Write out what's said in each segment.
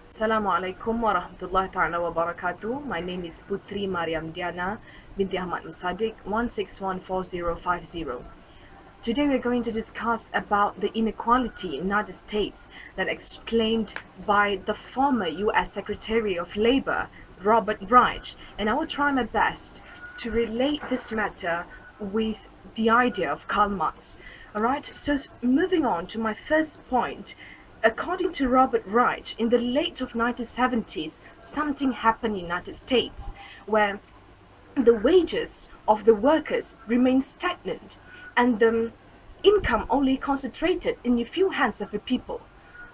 Assalamu alaikum wa rahmatullahi ta'ala wa barakatuh. My name is Putri Mariam Diana binti Ahmad Musadik 1614050. Today we're going to discuss about the inequality in the United States that explained by the former US Secretary of Labor, Robert Reich, and I will try my best to relate this matter with the idea of Karl Marx. Alright, so moving on to my first point. According to Robert Reich, in the late of 1970s, something happened in the United States where the wages of the workers remained stagnant and the income only concentrated in a few hands of the people.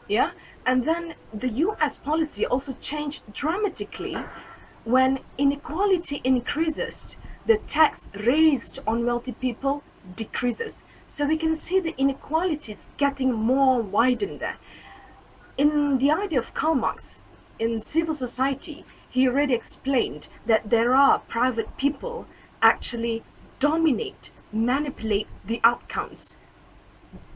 Yeah, and then the US policy also changed dramatically when inequality increases, the tax raised on wealthy people decreases. So we can see the inequalities getting more widened there. In the idea of Karl Marx, in civil society, he already explained that there are private people actually dominate, manipulate the outcomes.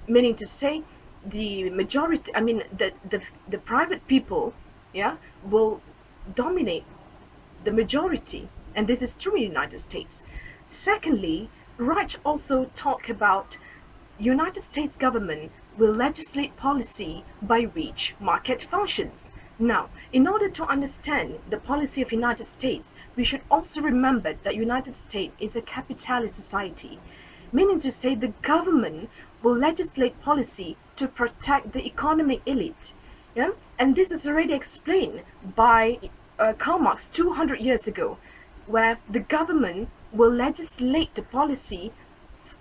Meaning to say, the majority, the private people, yeah, will dominate the majority, and this is true in the United States. Secondly, Reich also talked about United States government will legislate policy by which market functions. Now, in order to understand the policy of United States, we should also remember that United States is a capitalist society, meaning to say the government will legislate policy to protect the economic elite. Yeah? And this is already explained by Karl Marx 200 years ago, where the government will legislate the policy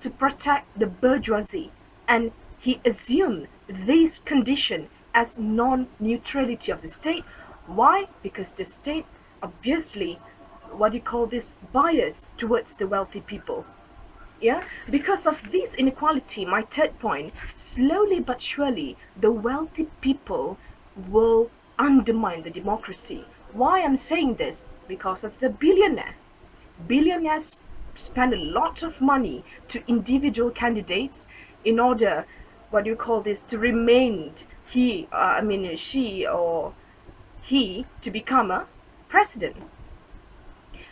to protect the bourgeoisie, and he assumed this condition as non-neutrality of the state. Why? Because the state obviously, bias towards the wealthy people. Yeah, because of this inequality, my third point, slowly but surely the wealthy people will undermine the democracy. Why I'm saying this? Because of the billionaires spend a lot of money to individual candidates in order to remain she or he to become a president.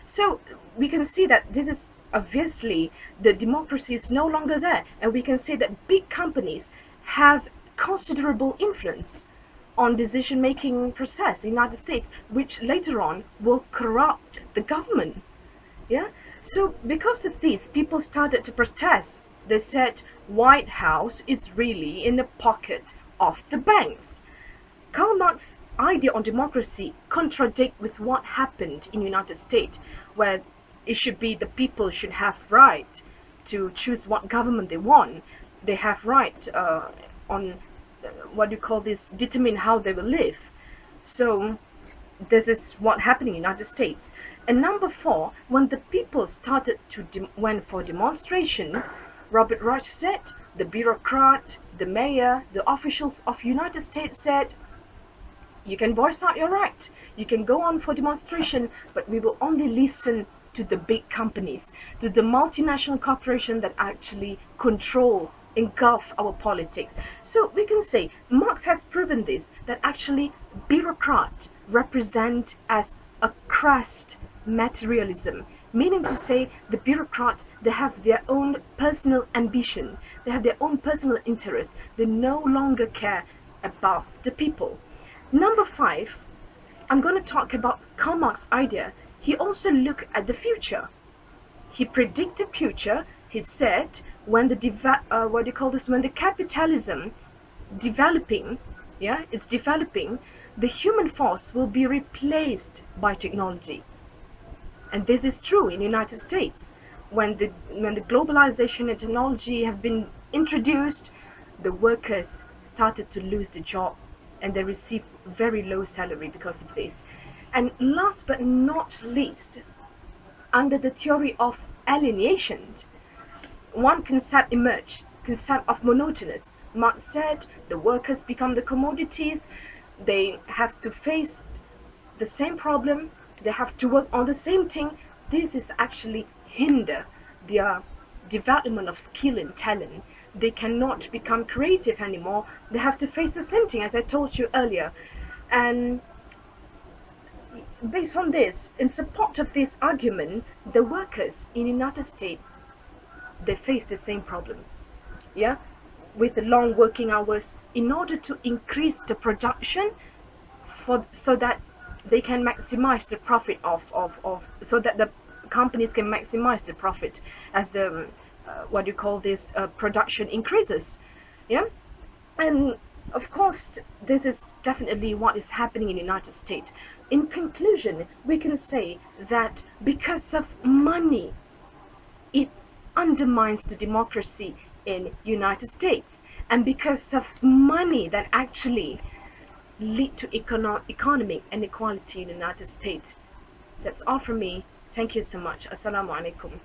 So we can see that this is obviously the democracy is no longer there, and we can say that big companies have considerable influence on decision-making process in the United States, which later on will corrupt the government. Yeah. So because of this, people started to protest. They said White House is really in the pocket of the banks. Karl Marx's idea on democracy contradict with what happened in the United States, where it should be the people should have right to choose what government they want. They have right on determine how they will live. So this is what happened in the United States. And number 4, when the people started to went for demonstration, Robert Reich said, the bureaucrat, the mayor, the officials of United States said, you can voice out your right, you can go on for demonstration, but we will only listen to the big companies, to the multinational corporation that actually engulf our politics. So we can say Marx has proven this, that actually bureaucrats represent as a crass materialism, meaning to say the bureaucrats, they have their own personal ambition, they have their own personal interests, they no longer care about the people. Number 5, I'm going to talk about Karl Marx's idea. He also looked at the future. He predicted the future. He said when the capitalism is developing, the human force will be replaced by technology. And this is true in the United States. When the globalization and technology have been introduced, the workers started to lose the job, and they receive very low salary because of this. And last but not least, under the theory of alienation, one concept emerged, concept of monotonous. Marx said the workers become the commodities, they have to face the same problem, they have to work on the same thing. This is actually hinder their development of skill and talent. They cannot become creative anymore. They have to face the same thing as I told you earlier. And based on this, in support of this argument, the workers in the United States, they face the same problem. Yeah, with the long working hours, in order to increase the production, for so that they can maximize the profit of so that the companies can maximize the profit as the what do you call this, production increases. Yeah, and of course this is definitely what is happening in the United States. In conclusion, we can say that because of money, it undermines the democracy in United States, and because of money that actually lead to economic inequality in the United States. That's all from me. Thank you so much. Assalamu alaikum.